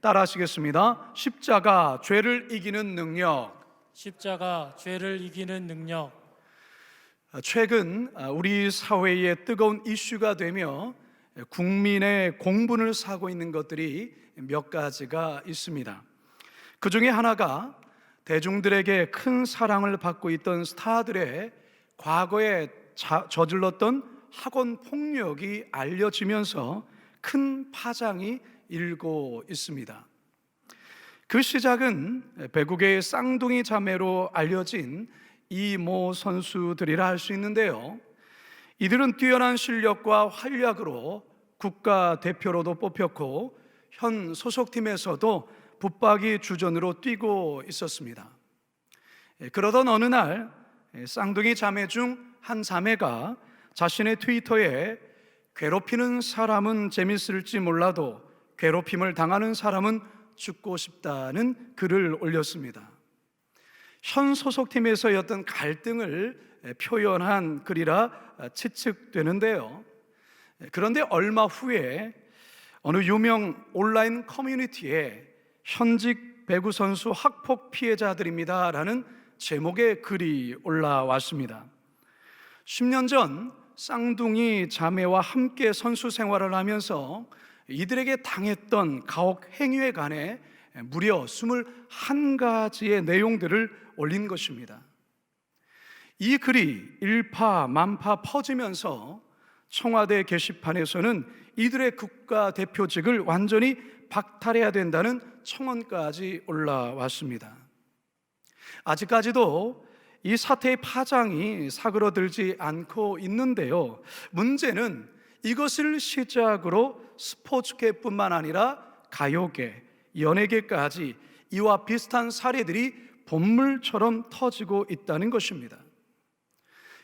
따라 하시겠습니다. 십자가, 죄를 이기는 능력. 십자가, 죄를 이기는 능력. 최근 우리 사회의 뜨거운 이슈가 되며 국민의 공분을 사고 있는 것들이 몇 가지가 있습니다. 그 중에 하나가 대중들에게 큰 사랑을 받고 있던 스타들의 과거에 저질렀던 학원 폭력이 알려지면서 큰 파장이 일고 있습니다. 그 시작은 배구계의 쌍둥이 자매로 알려진 이모 선수들이라 할 수 있는데요, 이들은 뛰어난 실력과 활약으로 국가대표로도 뽑혔고 현 소속팀에서도 붙박이 주전으로 뛰고 있었습니다. 그러던 어느 날 쌍둥이 자매 중 한 자매가 자신의 트위터에 괴롭히는 사람은 재밌을지 몰라도 괴롭힘을 당하는 사람은 죽고 싶다는 글을 올렸습니다. 현 소속팀에서의 어떤 갈등을 표현한 글이라 추측되는데요, 그런데 얼마 후에 어느 유명 온라인 커뮤니티에 현직 배구 선수 학폭 피해자들입니다 라는 제목의 글이 올라왔습니다. 10년 전 쌍둥이 자매와 함께 선수 생활을 하면서 이들에게 당했던 가혹 행위에 관해 무려 21가지의 내용들을 올린 것입니다. 이 글이 일파만파 퍼지면서 청와대 게시판에서는 이들의 국가대표직을 완전히 박탈해야 된다는 청원까지 올라왔습니다. 아직까지도 이 사태의 파장이 사그러들지 않고 있는데요, 문제는 이것을 시작으로 스포츠계뿐만 아니라 가요계, 연예계까지 이와 비슷한 사례들이 본물처럼 터지고 있다는 것입니다.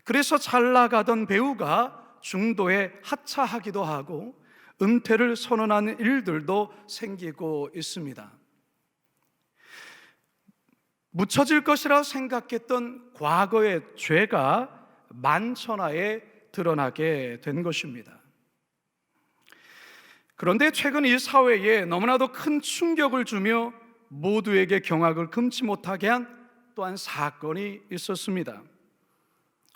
그래서 잘 나가던 배우가 중도에 하차하기도 하고 은퇴를 선언하는 일들도 생기고 있습니다. 묻혀질 것이라 생각했던 과거의 죄가 만천하에 드러나게 된 것입니다. 그런데 최근 이 사회에 너무나도 큰 충격을 주며 모두에게 경악을 금치 못하게 한 또한 사건이 있었습니다.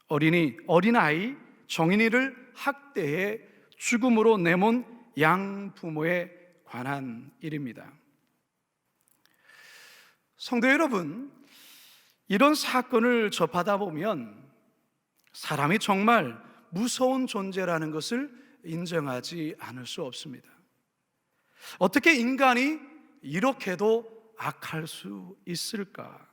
어린아이 정인이를 학대해 죽음으로 내몬 양부모에 관한 일입니다. 성도 여러분, 이런 사건을 접하다 보면 사람이 정말 무서운 존재라는 것을 인정하지 않을 수 없습니다. 어떻게 인간이 이렇게도 악할 수 있을까?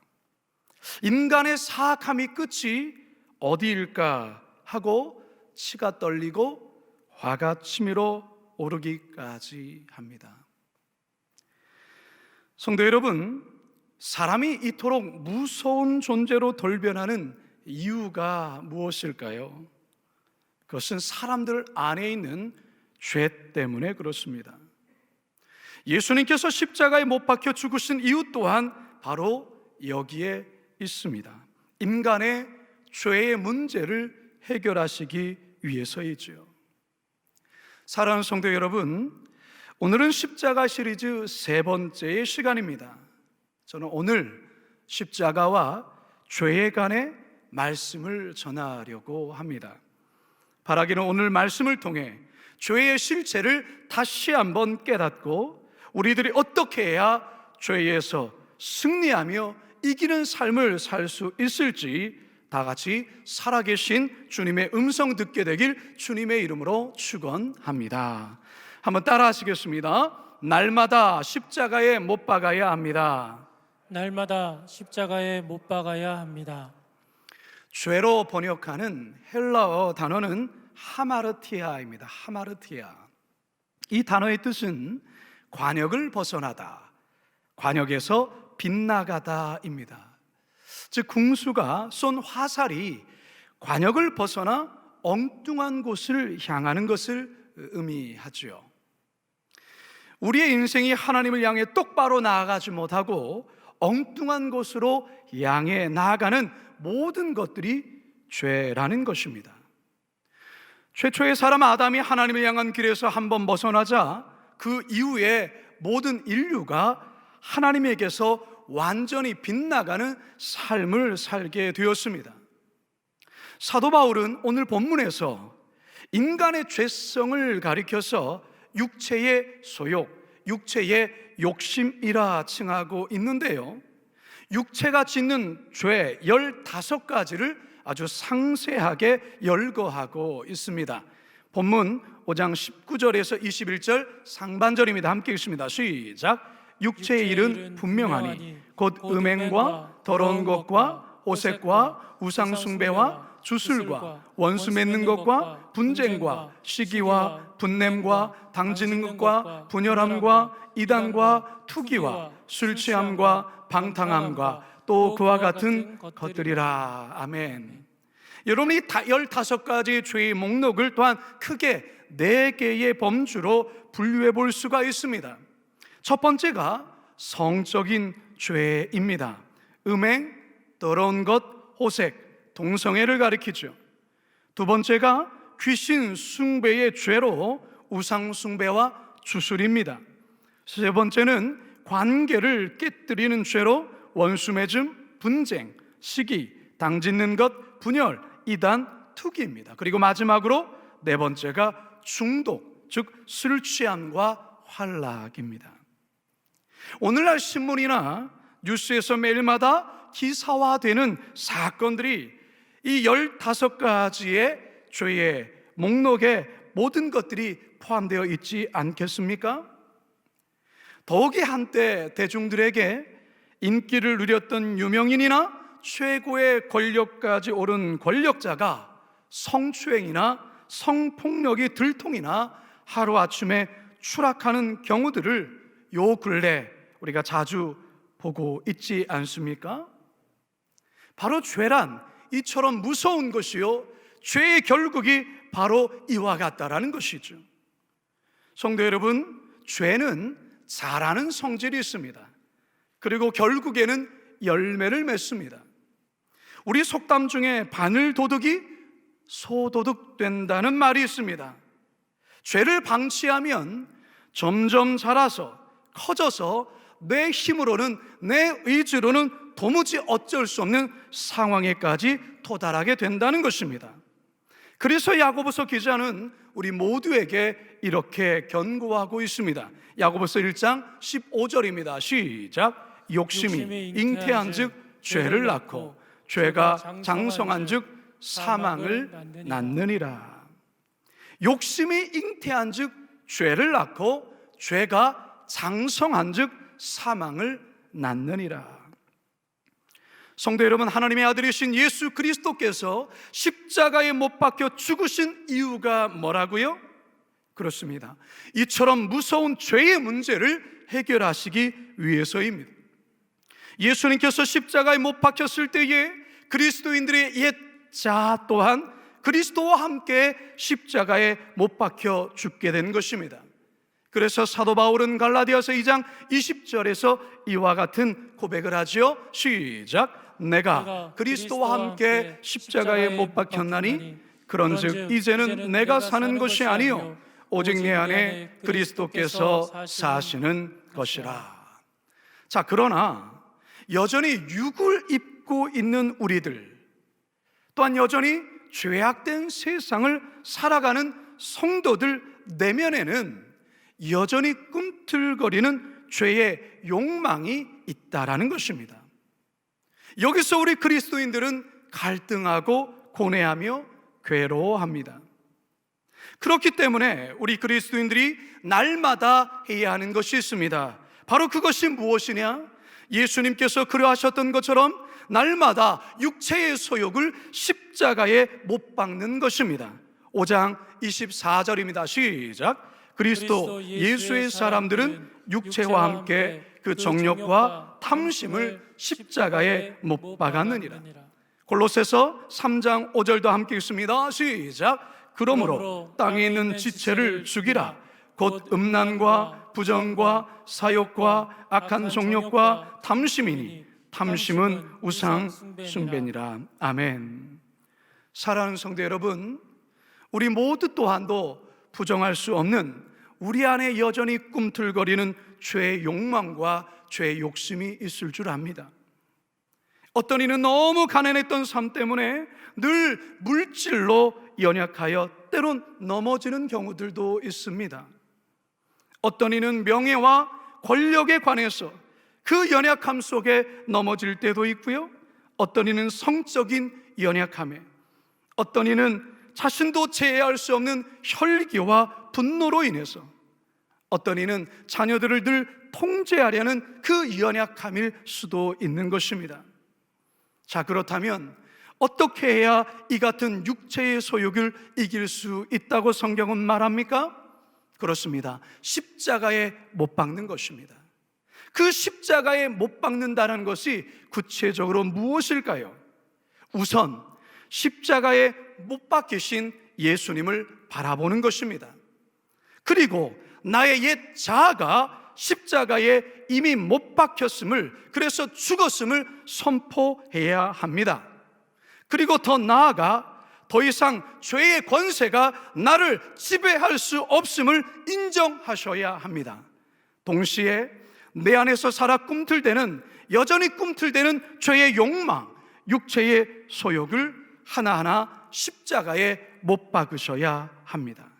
인간의 사악함이 끝이 어디일까 하고 치가 떨리고 화가 치밀어 오르기까지 합니다. 성도 여러분, 사람이 이토록 무서운 존재로 돌변하는 이유가 무엇일까요? 그것은 사람들 안에 있는 죄 때문에 그렇습니다. 예수님께서 십자가에 못 박혀 죽으신 이유 또한 바로 여기에 있습니다. 인간의 죄의 문제를 해결하시기 위해서이죠. 사랑하는 성도 여러분, 오늘은 십자가 시리즈 세 번째의 시간입니다. 저는 오늘 십자가와 죄에 관해 말씀을 전하려고 합니다. 바라기는 오늘 말씀을 통해 죄의 실체를 다시 한번 깨닫고 우리들이 어떻게 해야 죄에서 승리하며 이기는 삶을 살 수 있을지 다 같이 살아계신 주님의 음성 듣게 되길 주님의 이름으로 축원합니다. 한번 따라 하시겠습니다. 날마다 십자가에 못 박아야 합니다. 날마다 십자가에 못 박아야 합니다. 죄로 번역하는 헬라어 단어는 하마르티아입니다. 하마르티아. 이 단어의 뜻은 관역을 벗어나다, 관역에서 빗나가다입니다. 즉 궁수가 쏜 화살이 관역을 벗어나 엉뚱한 곳을 향하는 것을 의미하죠. 우리의 인생이 하나님을 향해 똑바로 나아가지 못하고 엉뚱한 곳으로 향해 나아가는 모든 것들이 죄라는 것입니다. 최초의 사람 아담이 하나님을 향한 길에서 한번 벗어나자 그 이후에 모든 인류가 하나님에게서 완전히 빗나가는 삶을 살게 되었습니다. 사도 바울은 오늘 본문에서 인간의 죄성을 가리켜서 육체의 소욕, 육체의 욕심이라 칭하고 있는데요, 육체가 짓는 죄 15가지를 아주 상세하게 열거하고 있습니다. 본문 5장 19절에서 21절 상반절입니다. 함께 읽습니다. 시작. 육체의 일은 분명하니 곧 음행과 더러운 것과 호색과 우상숭배와 주술과 원수 맺는 것과 분쟁과 시기와 분냄과 당지는 것과 분열함과 이단과 투기와 술 취함과 방탕함과 또 그와 같은 것들이라. 아멘. 여러분이 15가지 죄의 목록을 또한 크게 4개의 범주로 분류해 볼 수가 있습니다. 첫 번째가 성적인 죄입니다. 음행, 더러운 것, 호색, 동성애를 가리키죠. 두 번째가 귀신 숭배의 죄로 우상 숭배와 주술입니다. 세 번째는 관계를 깨뜨리는 죄로 원수 맺음, 분쟁, 시기, 당짓는 것, 분열, 이단, 투기입니다. 그리고 마지막으로 4번째가 중독, 즉 술 취함과 환락입니다. 오늘날 신문이나 뉴스에서 매일마다 기사화되는 사건들이 이 15가지의 죄의 목록에 모든 것들이 포함되어 있지 않겠습니까? 더욱이 한때 대중들에게 인기를 누렸던 유명인이나 최고의 권력까지 오른 권력자가 성추행이나 성폭력이 들통이나 하루아침에 추락하는 경우들을 요 근래 우리가 자주 보고 있지 않습니까? 바로 죄란 이처럼 무서운 것이요, 죄의 결국이 바로 이와 같다라는 것이죠. 성도 여러분, 죄는 자라는 성질이 있습니다. 그리고 결국에는 열매를 맺습니다. 우리 속담 중에 바늘도둑이 소도둑 된다는 말이 있습니다. 죄를 방치하면 점점 자라서 커져서 내 힘으로는, 내 의지로는 도무지 어쩔 수 없는 상황에까지 도달하게 된다는 것입니다. 그래서 야고보서 기자는 우리 모두에게 이렇게 권고하고 있습니다. 야고보서 1장 15절입니다. 시작. 욕심이 잉태한 즉 죄를 낳고 죄가 장성한 즉 사망을 낳느니라. 욕심이 잉태한 즉 죄를 낳고 죄가 장성한 즉 사망을 낳느니라. 성도 여러분, 하나님의 아들이신 예수 그리스도께서 십자가에 못 박혀 죽으신 이유가 뭐라고요? 그렇습니다. 이처럼 무서운 죄의 문제를 해결하시기 위해서입니다. 예수님께서 십자가에 못 박혔을 때에 그리스도인들의 옛 자 또한 그리스도와 함께 십자가에 못 박혀 죽게 된 것입니다. 그래서 사도 바울은 갈라디아서 2장 20절에서 이와 같은 고백을 하지요. 시작. 내가 그리스도와 함께 십자가에 못 박혔나니 그런즉 이제는 내가 사는 것이 아니요 오직 내 안에 그리스도께서 사시는 것이라. 자, 그러나 여전히 육을 입고 있는 우리들, 또한 여전히 죄악된 세상을 살아가는 성도들 내면에는 여전히 꿈틀거리는 죄의 욕망이 있다라는 것입니다. 여기서 우리 그리스도인들은 갈등하고 고뇌하며 괴로워합니다. 그렇기 때문에 우리 그리스도인들이 날마다 해야 하는 것이 있습니다. 바로 그것이 무엇이냐? 예수님께서 그러하셨던 것처럼 날마다 육체의 소욕을 십자가에 못 박는 것입니다. 5장 24절입니다. 시작. 그리스도 예수의 사람들은 육체와 함께 그 정욕과 탐심을 십자가에 못 박았느니라. 골로새서 3장 5절도 함께 읽습니다. 시작. 그러므로 땅에 있는 지체를 죽이라. 곧 음란과 부정과 사욕과 악한 정욕과 탐심이니 탐심은 우상 숭배니라. 아멘. 사랑하는 성도 여러분, 우리 모두 또한도 부정할 수 없는 우리 안에 여전히 꿈틀거리는 죄의 욕망과 죄의 욕심이 있을 줄 압니다. 어떤 이는 너무 가난했던 삶 때문에 늘 물질로 연약하여 때론 넘어지는 경우들도 있습니다. 어떤 이는 명예와 권력에 관해서 그 연약함 속에 넘어질 때도 있고요, 어떤 이는 성적인 연약함에, 어떤 이는 자신도 제어할 수 없는 혈기와 분노로 인해서, 어떤 이는 자녀들을 늘 통제하려는 그 연약함일 수도 있는 것입니다. 자, 그렇다면 어떻게 해야 이 같은 육체의 소욕을 이길 수 있다고 성경은 말합니까? 그렇습니다. 십자가에 못 박는 것입니다. 그 십자가에 못 박는다는 것이 구체적으로 무엇일까요? 우선 십자가에 못 박히신 예수님을 바라보는 것입니다. 그리고 나의 옛 자아가 십자가에 이미 못 박혔음을, 그래서 죽었음을 선포해야 합니다. 그리고 더 나아가 더 이상 죄의 권세가 나를 지배할 수 없음을 인정하셔야 합니다. 동시에 내 안에서 살아 꿈틀대는, 여전히 꿈틀대는 죄의 욕망, 육체의 소욕을 하나하나 십자가에 못 박으셔야 합니다.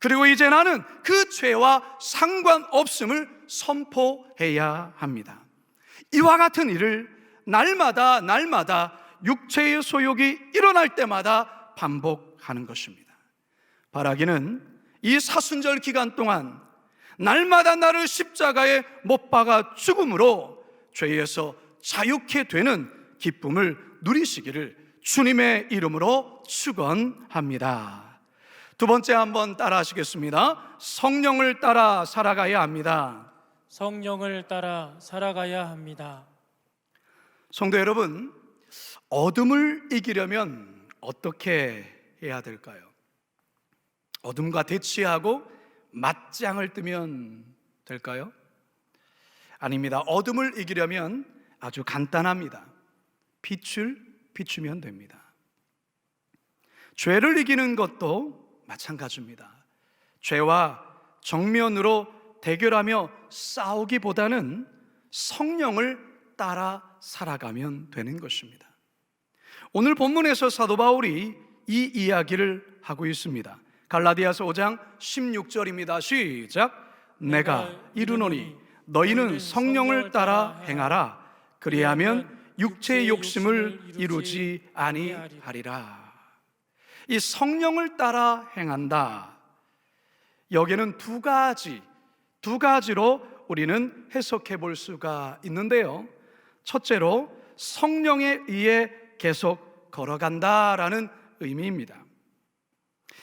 그리고 이제 나는 그 죄와 상관없음을 선포해야 합니다. 이와 같은 일을 날마다 육체의 소욕이 일어날 때마다 반복하는 것입니다. 바라기는 이 사순절 기간 동안 날마다 나를 십자가에 못 박아 죽음으로 죄에서 자유케 되는 기쁨을 누리시기를 주님의 이름으로 축원합니다. 두 번째 한번 따라 하시겠습니다. 성령을 따라 살아가야 합니다. 성령을 따라 살아가야 합니다. 성도 여러분, 어둠을 이기려면 어떻게 해야 될까요? 어둠과 대치하고 맞짱을 뜨면 될까요? 아닙니다. 어둠을 이기려면 아주 간단합니다. 빛을 비추면 됩니다. 죄를 이기는 것도 마찬가지입니다. 죄와 정면으로 대결하며 싸우기보다는 성령을 따라 살아가면 되는 것입니다. 오늘 본문에서 사도 바울이 이 이야기를 하고 있습니다. 갈라디아서 5장 16절입니다. 시작. 내가 이르노니 너희는 성령을 따라 행하라. 그리하면 육체의 욕심을 이루지 아니하리라. 이 성령을 따라 행한다, 여기는 두 가지로 우리는 해석해 볼 수가 있는데요. 첫째로 성령에 의해 계속 걸어간다라는 의미입니다.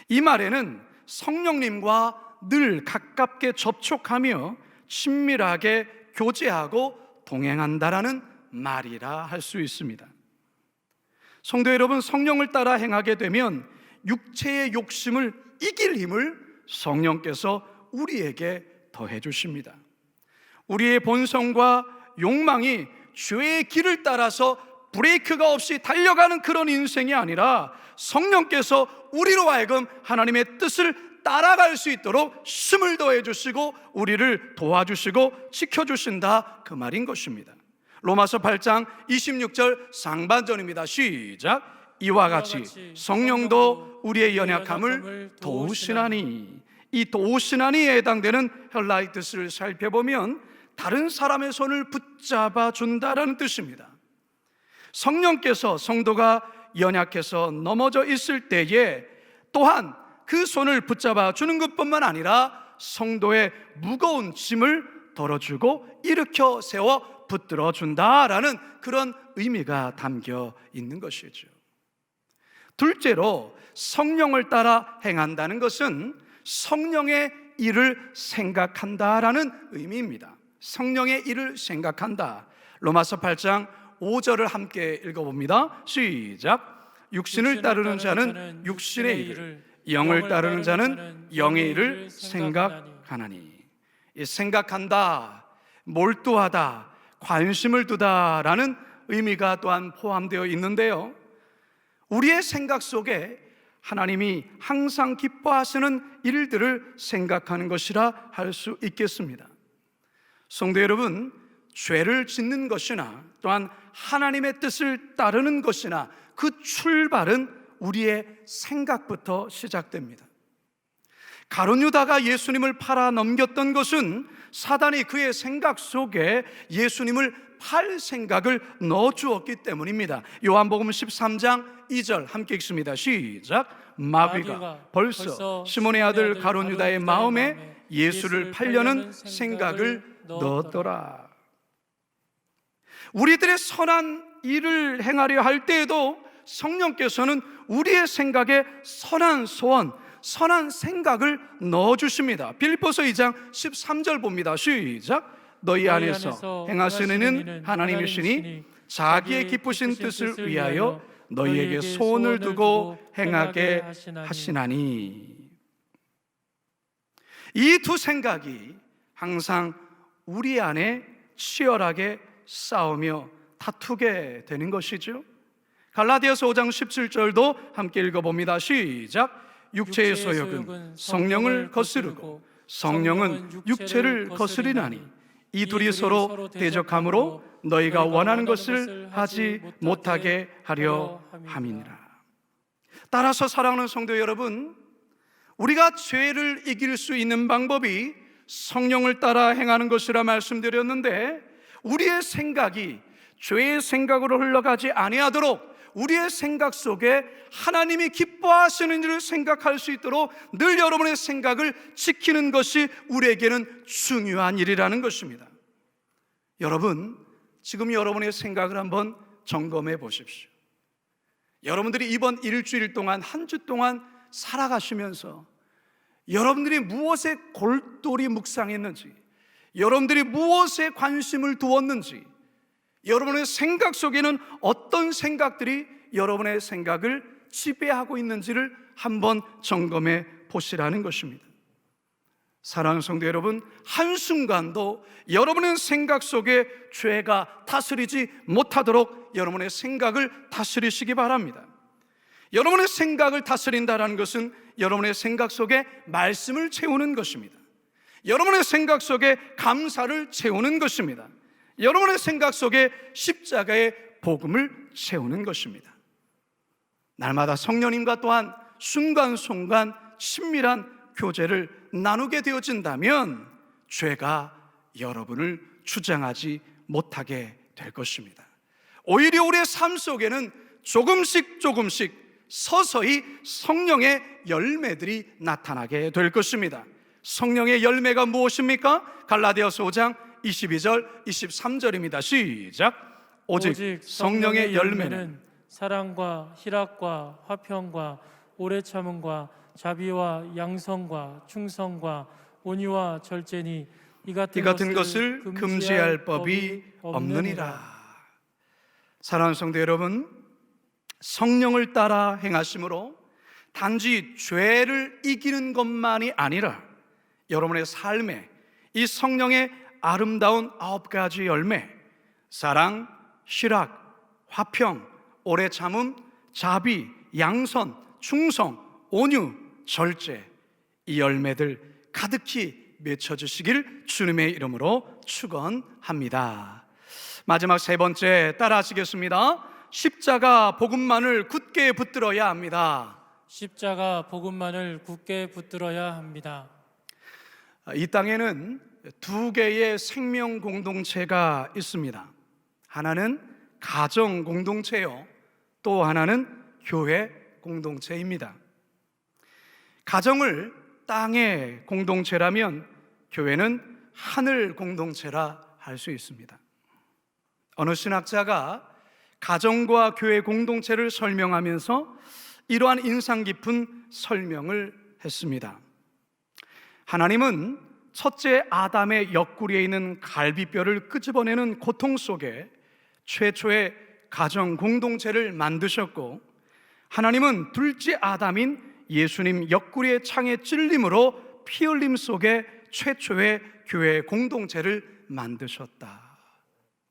이 말에는 성령님과 늘 가깝게 접촉하며 친밀하게 교제하고 동행한다라는 말이라 할 수 있습니다. 성도 여러분, 성령을 따라 행하게 되면 육체의 욕심을 이길 힘을 성령께서 우리에게 더해 주십니다. 우리의 본성과 욕망이 죄의 길을 따라서 브레이크가 없이 달려가는 그런 인생이 아니라 성령께서 우리로 하여금 하나님의 뜻을 따라갈 수 있도록 힘을 더해 주시고 우리를 도와주시고 지켜주신다, 그 말인 것입니다. 로마서 8장 26절 상반절입니다. 시작. 이와 같이 성령도 우리의 연약함을 도우시나니. 이 도우시나니에 해당되는 헬라의 뜻을 살펴보면 다른 사람의 손을 붙잡아 준다라는 뜻입니다. 성령께서 성도가 연약해서 넘어져 있을 때에 또한 그 손을 붙잡아 주는 것뿐만 아니라 성도의 무거운 짐을 덜어주고 일으켜 세워 붙들어 준다라는 그런 의미가 담겨 있는 것이죠. 둘째로 성령을 따라 행한다는 것은 성령의 일을 생각한다라는 의미입니다. 성령의 일을 생각한다. 로마서 8장 5절을 함께 읽어봅니다. 시작. 육신을 따르는 자는 육신의 일을, 영을 따르는 자는 영의 일을 생각하나니. 이 생각한다, 몰두하다, 관심을 두다라는 의미가 또한 포함되어 있는데요, 우리의 생각 속에 하나님이 항상 기뻐하시는 일들을 생각하는 것이라 할 수 있겠습니다. 성도 여러분, 죄를 짓는 것이나 또한 하나님의 뜻을 따르는 것이나 그 출발은 우리의 생각부터 시작됩니다. 가룟 유다가 예수님을 팔아 넘겼던 것은 사단이 그의 생각 속에 예수님을 팔 생각을 넣어주었기 때문입니다. 요한복음 13장 2절 함께 읽습니다. 시작. 마귀가 벌써 시몬의 아들 가룟 유다의 마음에 예수를 팔려는 생각을 넣었더라. 우리들의 선한 일을 행하려 할 때에도 성령께서는 우리의 생각에 선한 소원, 선한 생각을 넣어주십니다. 빌립보서 2장 13절 봅니다. 시작. 너희 안에서 행하시는 이는 하나님이시니 자기의 기쁘신 뜻을 위하여 너희에게 소원을 두고 행하게 하시나니. 이 두 생각이 항상 우리 안에 치열하게 싸우며 다투게 되는 것이죠. 갈라디아서 5장 17절도 함께 읽어봅니다. 시작. 육체의 소욕은 성령을 거스르고 성령은 육체를 거스리나니 이 둘이 서로 대적함으로 너희가 원하는 것을 하지 못하게 하려 함이니라. 따라서 사랑하는 성도 여러분, 우리가 죄를 이길 수 있는 방법이 성령을 따라 행하는 것이라 말씀드렸는데, 우리의 생각이 죄의 생각으로 흘러가지 아니하도록 우리의 생각 속에 하나님이 기뻐하시는 일을 생각할 수 있도록 늘 여러분의 생각을 지키는 것이 우리에게는 중요한 일이라는 것입니다. 여러분, 지금 여러분의 생각을 한번 점검해 보십시오. 여러분들이 이번 일주일 동안, 한 주 동안 살아가시면서 여러분들이 무엇에 골똘히 묵상했는지, 여러분들이 무엇에 관심을 두었는지, 여러분의 생각 속에는 어떤 생각들이 여러분의 생각을 지배하고 있는지를 한번 점검해 보시라는 것입니다. 사랑하는 성도 여러분, 한순간도 여러분의 생각 속에 죄가 다스리지 못하도록 여러분의 생각을 다스리시기 바랍니다. 여러분의 생각을 다스린다는 것은 여러분의 생각 속에 말씀을 채우는 것입니다. 여러분의 생각 속에 감사를 채우는 것입니다. 여러분의 생각 속에 십자가의 복음을 채우는 것입니다. 날마다 성령님과 또한 순간순간 친밀한 교제를 나누게 되어진다면 죄가 여러분을 주장하지 못하게 될 것입니다. 오히려 우리의 삶 속에는 조금씩 서서히 성령의 열매들이 나타나게 될 것입니다. 성령의 열매가 무엇입니까? 갈라디아서 5장 22절, 23절입니다. 시작. 오직 성령의 열매는 사랑과 희락과 화평과 오래 참음과 자비와 양성과 충성과 온유와 절제니 이 같은 것을 금지할 법이 없느니라. 사랑하는 성도 여러분, 성령을 따라 행하심으로 단지 죄를 이기는 것만이 아니라 여러분의 삶에 이 성령의 아름다운 9가지 열매, 사랑, 희락, 화평, 오래 참음, 자비, 양선, 충성, 온유, 절제, 이 열매들 가득히 맺혀주시길 주님의 이름으로 축원합니다. 마지막 세 번째, 따라 하시겠습니다. 십자가 복음만을 굳게 붙들어야 합니다. 십자가 복음만을 굳게 붙들어야 합니다. 이 땅에는 두 개의 생명 공동체가 있습니다. 하나는 가정 공동체요, 또 하나는 교회 공동체입니다. 가정을 땅의 공동체라면 교회는 하늘 공동체라 할 수 있습니다. 어느 신학자가 가정과 교회 공동체를 설명하면서 이러한 인상 깊은 설명을 했습니다. 하나님은 첫째 아담의 옆구리에 있는 갈비뼈를 끄집어내는 고통 속에 최초의 가정 공동체를 만드셨고, 하나님은 둘째 아담인 예수님 옆구리의 창에 찔림으로 피 흘림 속에 최초의 교회 공동체를 만드셨다.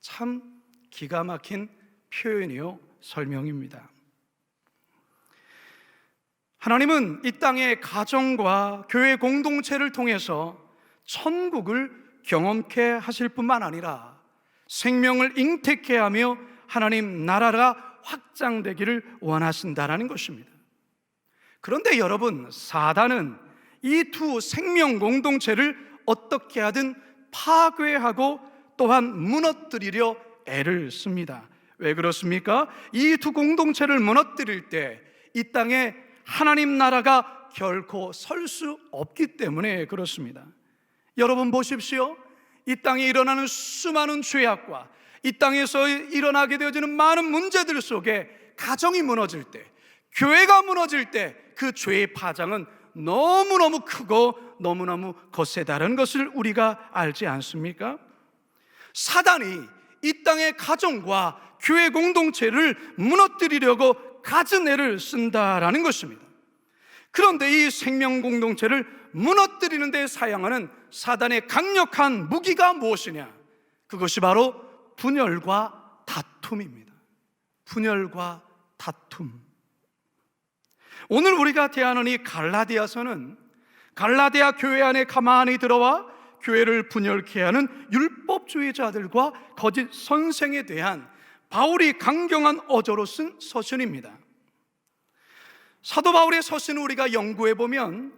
참 기가 막힌 표현이요, 설명입니다. 하나님은 이 땅의 가정과 교회 공동체를 통해서 천국을 경험케 하실 뿐만 아니라 생명을 잉태케 하며 하나님 나라가 확장되기를 원하신다라는 것입니다. 그런데 여러분, 사단은 이 두 생명 공동체를 어떻게 하든 파괴하고 또한 무너뜨리려 애를 씁니다. 왜 그렇습니까? 이 두 공동체를 무너뜨릴 때 이 땅에 하나님 나라가 결코 설 수 없기 때문에 그렇습니다. 여러분 보십시오. 이 땅에 일어나는 수많은 죄악과 이 땅에서 일어나게 되어지는 많은 문제들 속에 가정이 무너질 때, 교회가 무너질 때 그 죄의 파장은 너무너무 크고 너무너무 거세다는 것을 우리가 알지 않습니까? 사단이 이 땅의 가정과 교회 공동체를 무너뜨리려고 갖은 애를 쓴다라는 것입니다. 그런데 이 생명 공동체를 무너뜨리는 데 사용하는 사단의 강력한 무기가 무엇이냐? 그것이 바로 분열과 다툼입니다. 분열과 다툼. 오늘 우리가 대하는 이 갈라디아서는 갈라디아 교회 안에 가만히 들어와 교회를 분열케 하는 율법주의자들과 거짓 선생에 대한 바울이 강경한 어조로 쓴 서신입니다. 사도 바울의 서신을 우리가 연구해 보면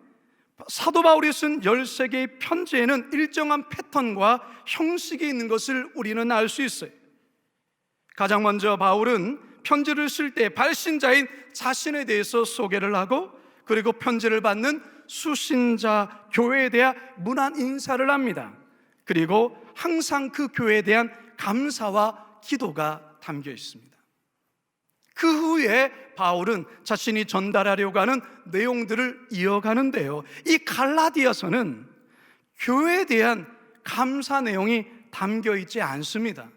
사도 바울이 쓴 13개의 편지에는 일정한 패턴과 형식이 있는 것을 우리는 알 수 있어요. 가장 먼저 바울은 편지를 쓸 때 발신자인 자신에 대해서 소개를 하고, 그리고 편지를 받는 수신자 교회에 대한 문안 인사를 합니다. 그리고 항상 그 교회에 대한 감사와 기도가 담겨 있습니다. 그 후에 바울은 자신이 전달하려고 하는 내용들을 이어가는데요, 이 갈라디아서는 교회에 대한 감사 내용이 담겨 있지 않습니다.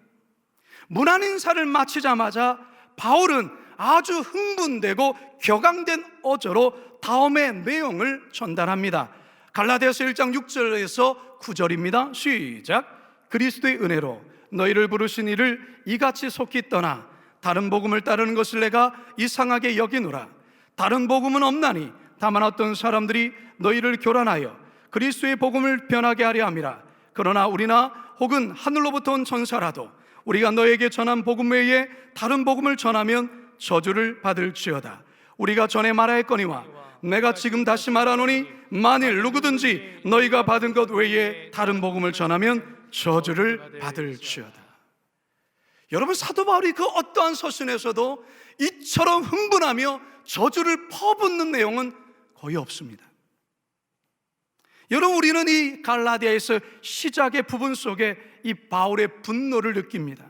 문안 인사를 마치자마자 바울은 아주 흥분되고 격앙된 어조로 다음의 내용을 전달합니다. 갈라디아서 1장 6절에서 9절입니다. 시작. 그리스도의 은혜로 너희를 부르신 이를 이같이 속히 떠나 다른 복음을 따르는 것을 내가 이상하게 여기노라. 다른 복음은 없나니 다만 어떤 사람들이 너희를 교란하여 그리스도의 복음을 변하게 하려 함이라. 그러나 우리나 혹은 하늘로부터 온 천사라도 우리가 너에게 전한 복음 외에 다른 복음을 전하면 저주를 받을지어다. 우리가 전에 말하였거니와 내가 지금 다시 말하노니 만일 누구든지 너희가 받은 것 외에 다른 복음을 전하면 저주를 받을지어다. 여러분, 사도 바울이 그 어떠한 서신에서도 이처럼 흥분하며 저주를 퍼붓는 내용은 거의 없습니다. 여러분, 우리는 이 갈라디아에서 시작의 부분 속에 이 바울의 분노를 느낍니다.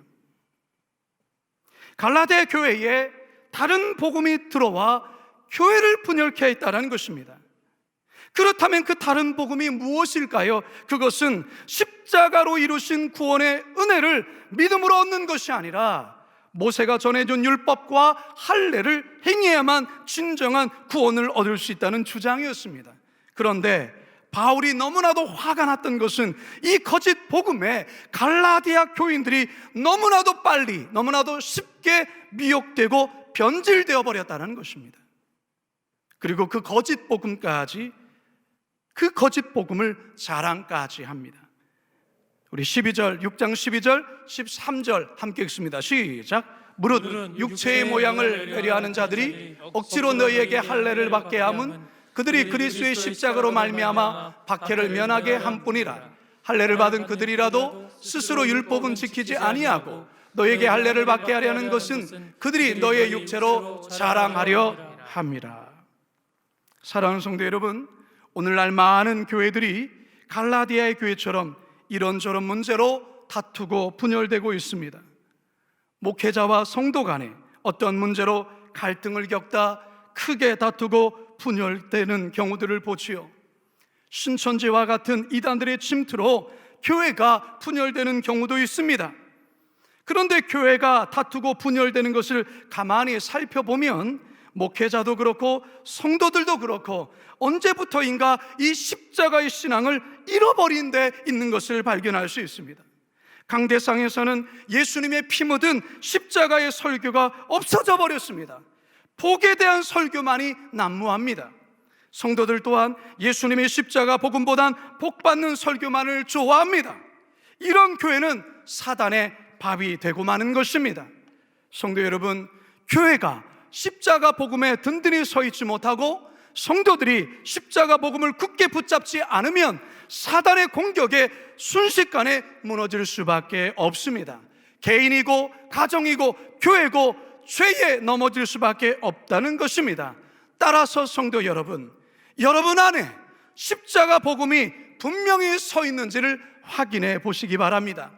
갈라디아 교회에 다른 복음이 들어와 교회를 분열케 했다는 것입니다. 그렇다면 그 다른 복음이 무엇일까요? 그것은 십자가로 이루신 구원의 은혜를 믿음으로 얻는 것이 아니라 모세가 전해준 율법과 할례를 행해야만 진정한 구원을 얻을 수 있다는 주장이었습니다. 그런데 바울이 너무나도 화가 났던 것은 이 거짓 복음에 갈라디아 교인들이 너무나도 빨리, 너무나도 쉽게 미혹되고 변질되어 버렸다는 것입니다. 그리고 그 거짓 복음까지, 그 거짓 복음을 자랑까지 합니다. 우리 12절, 6장 12절, 13절 함께 읽습니다. 시작. 무릇 육체의 모양을 배려하는 자들이 억지로 너희에게 할례를 받게 함은 그들이 그리스도의 십자가로 말미암아 박해를 면하게 함뿐이라. 할례를 받은 그들이라도 스스로 율법은 지키지 아니하고 너희에게 할례를 받게 하려는 것은 그들이 너희의 육체로 자랑하려 함이라. 사랑하는 성도 여러분, 오늘날 많은 교회들이 갈라디아의 교회처럼 이런저런 문제로 다투고 분열되고 있습니다. 목회자와 성도 간에 어떤 문제로 갈등을 겪다 크게 다투고 분열되는 경우들을 보지요. 신천지와 같은 이단들의 침투로 교회가 분열되는 경우도 있습니다. 그런데 교회가 다투고 분열되는 것을 가만히 살펴보면 목회자도 그렇고 성도들도 그렇고 언제부터인가 이 십자가의 신앙을 잃어버린 데 있는 것을 발견할 수 있습니다. 강대상에서는 예수님의 피 묻은 십자가의 설교가 없어져 버렸습니다. 복에 대한 설교만이 난무합니다. 성도들 또한 예수님의 십자가 복음보단 복 받는 설교만을 좋아합니다. 이런 교회는 사단의 밥이 되고 마는 것입니다. 성도 여러분, 교회가 십자가 복음에 든든히 서 있지 못하고 성도들이 십자가 복음을 굳게 붙잡지 않으면 사단의 공격에 순식간에 무너질 수밖에 없습니다. 개인이고 가정이고 교회고 죄에 넘어질 수밖에 없다는 것입니다. 따라서 성도 여러분, 여러분 안에 십자가 복음이 분명히 서 있는지를 확인해 보시기 바랍니다.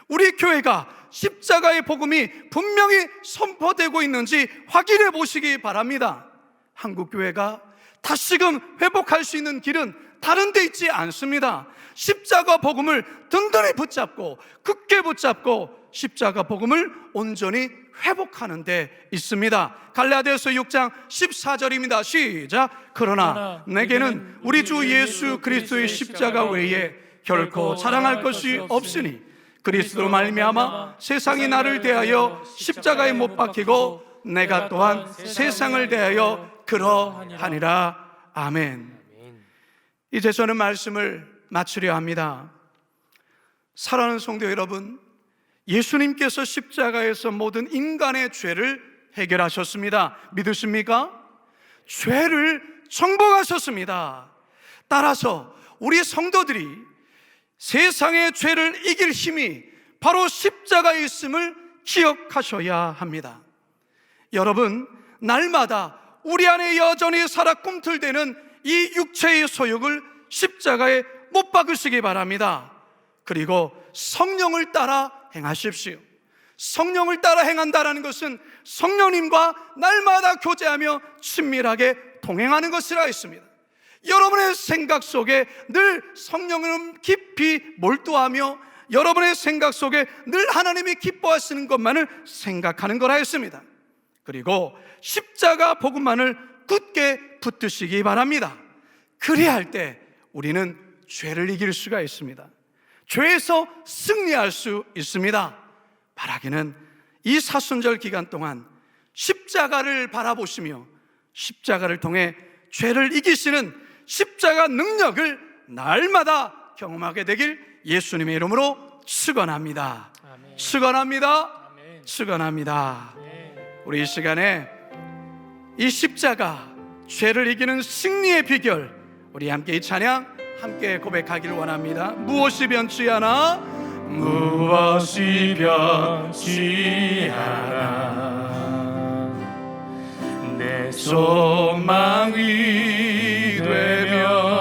우리 교회가 십자가의 복음이 분명히 선포되고 있는지 확인해 보시기 바랍니다. 한국교회가 다시금 회복할 수 있는 길은 다른 데 있지 않습니다. 십자가 복음을 든든히 붙잡고 굳게 붙잡고 십자가 복음을 온전히 회복하는 데 있습니다. 갈라디아서 6장 14절입니다. 시작. 그러나 내게는 우리 주 예수 그리스도의 십자가 외에 결코 자랑할 것이 없으니 그리스도로 말미암아 세상이 나를 대하여 십자가에 못 박히고 내가 또한 세상을 대하여 그러하니라. 아멘. 이제 저는 말씀을 마치려 합니다. 사랑하는 성도 여러분, 예수님께서 십자가에서 모든 인간의 죄를 해결하셨습니다. 믿으십니까? 죄를 정복하셨습니다. 따라서 우리 성도들이 세상의 죄를 이길 힘이 바로 십자가에 있음을 기억하셔야 합니다. 여러분, 날마다 우리 안에 여전히 살아 꿈틀대는 이 육체의 소욕을 십자가에 못 박으시기 바랍니다. 그리고 성령을 따라 행하십시오. 성령을 따라 행한다는 것은 성령님과 날마다 교제하며 친밀하게 동행하는 것이라 했습니다. 여러분의 생각 속에 늘 성령은 깊이 몰두하며 여러분의 생각 속에 늘 하나님이 기뻐하시는 것만을 생각하는 거라 했습니다. 그리고 십자가 복음만을 굳게 붙드시기 바랍니다. 그래야 할 때 우리는 죄를 이길 수가 있습니다. 죄에서 승리할 수 있습니다. 바라기는 이 사순절 기간 동안 십자가를 바라보시며 십자가를 통해 죄를 이기시는 십자가 능력을 날마다 경험하게 되길 예수님의 이름으로 축원합니다. 아멘. 축원합니다. 아멘. 축원합니다. 아멘. 우리 이 시간에 이 십자가 죄를 이기는 승리의 비결, 우리 함께 이 찬양 함께 고백하기를 원합니다. 무엇이 변치 않아, 무엇이 변치 않아 내 소망이 되며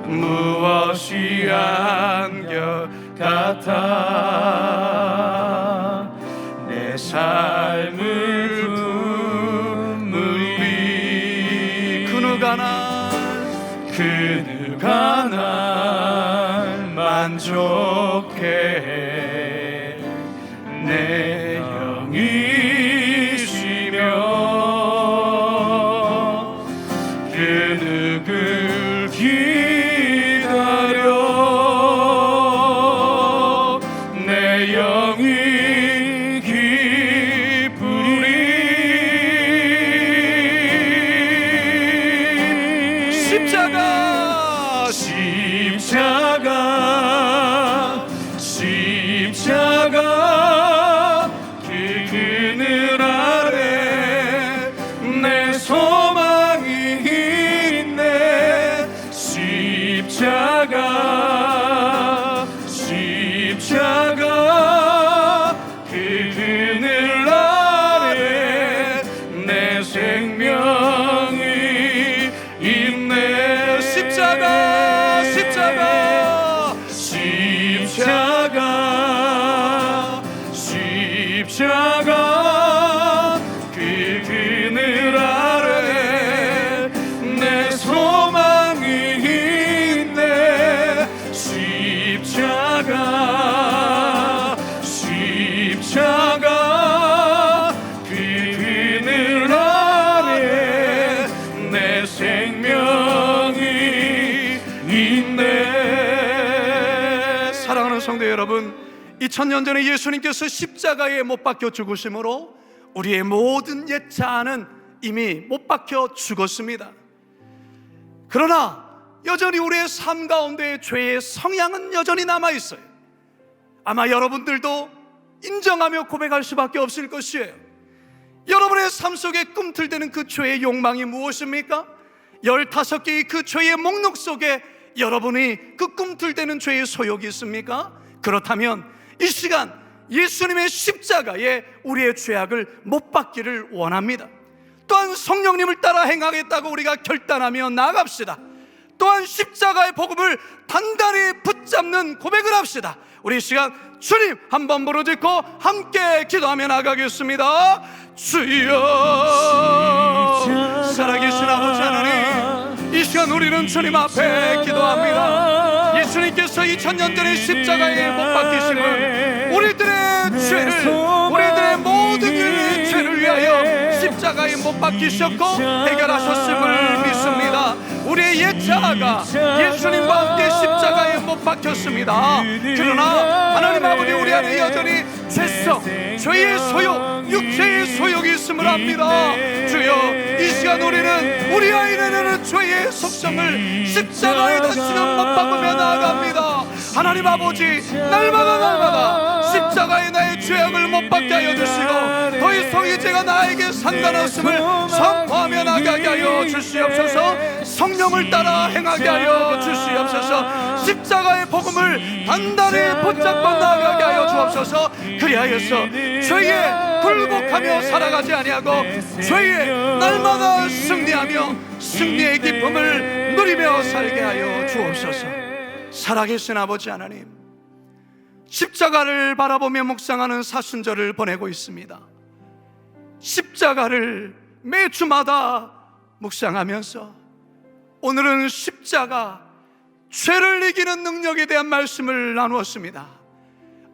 무엇이 한결같아 내 삶을 품으리 그 누가 날 만족해 내 영이 쉬며 그 누굴 기다려 내 영이 기쁘리. 십자가 그 그늘 아래 내 소망이 있네. 십자가 그 그늘 아래 내 생명이 있네. 십자가 그 그늘 아래 내 소망이 있네. 십자가 그 그늘 아래 내 생명이 있네. 사랑하는 성도 여러분, 2000년 전에 예수님께서 십자가에 못 박혀 죽으심으로 우리의 모든 옛 자아는 이미 못 박혀 죽었습니다. 그러나 여전히 우리의 삶 가운데 죄의 성향은 여전히 남아있어요. 아마 여러분들도 인정하며 고백할 수밖에 없을 것이에요. 여러분의 삶 속에 꿈틀대는 그 죄의 욕망이 무엇입니까? 15개의 그 죄의 목록 속에 여러분이 그 꿈틀대는 죄의 소욕이 있습니까? 그렇다면 이 시간 예수님의 십자가에 우리의 죄악을 못 받기를 원합니다. 또한 성령님을 따라 행하겠다고 우리가 결단하며 나아갑시다. 또한 십자가의 복음을 단단히 붙잡는 고백을 합시다. 우리 이 시간 주님 한번 부르짖고 함께 기도하며 나가겠습니다. 주여, 살아계신 아버지 하나님, 이 시간 우리는 주님 앞에 기도합니다. 예수님께서 2000년 전에 십자가에 못 박히심을 우리들의 죄를, 우리들의 모든 일의 죄를 위하여 십자가에 못 박히셨고 해결하셨음을 믿습니다. 우리의 옛 자아가 예수님과 함께 십자가에 못 박혔습니다. 그러나 하나님 아버지, 우리 안에 여전히 죄성, 죄의 소욕, 육체의 소욕이 있음을 압니다. 주여, 이 시간 우리는 우리 아이는 죄의 속성을 십자가에 다시금 못 박으며 나아갑니다. 하나님 아버지, 날마다 십자가에 나의 죄악을 못 받게 하여 주시고 더 이상 이 죄가 나에게 상관없음을 선포하며 나가게 하여 주시옵소서. 성령을 따라 행하게 하여 주시옵소서. 십자가의 복음을 단단히 붙잡고 나가게 하여 주옵소서. 그리하여서 죄에 굴복하며 살아가지 아니하고 죄에 날마다 승리하며 승리의 기쁨을 누리며 살게 하여 주옵소서. 살아계신 아버지 하나님, 십자가를 바라보며 묵상하는 사순절을 보내고 있습니다. 십자가를 매주마다 묵상하면서 오늘은 십자가, 죄를 이기는 능력에 대한 말씀을 나누었습니다.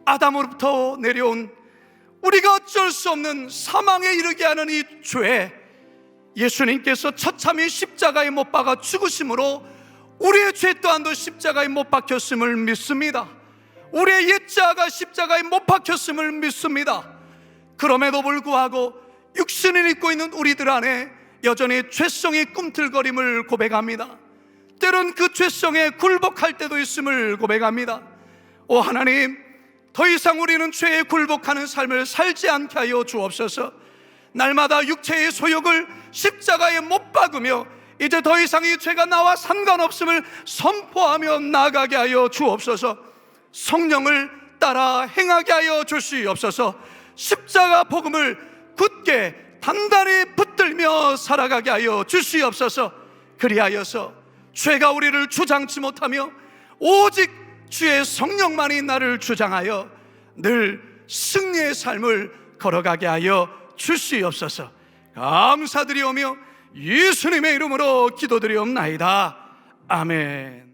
아담으로부터 내려온 우리가 어쩔 수 없는 사망에 이르게 하는 이 죄, 예수님께서 처참히 십자가에 못 박아 죽으심으로 우리의 죄 또한도 십자가에 못 박혔음을 믿습니다. 우리의 옛자가 십자가에 못 박혔음을 믿습니다. 그럼에도 불구하고 육신을 입고 있는 우리들 안에 여전히 죄성의 꿈틀거림을 고백합니다. 때론 그 죄성에 굴복할 때도 있음을 고백합니다. 오 하나님, 더 이상 우리는 죄에 굴복하는 삶을 살지 않게 하여 주옵소서. 날마다 육체의 소욕을 십자가에 못 박으며 이제 더 이상 이 죄가 나와 상관없음을 선포하며 나가게 하여 주옵소서. 성령을 따라 행하게 하여 주시옵소서. 십자가 복음을 굳게 단단히 붙들며 살아가게 하여 주시옵소서. 그리하여서 죄가 우리를 주장치 못하며 오직 주의 성령만이 나를 주장하여 늘 승리의 삶을 걸어가게 하여 주시옵소서. 감사드리오며 예수님의 이름으로 기도드리옵나이다. 아멘.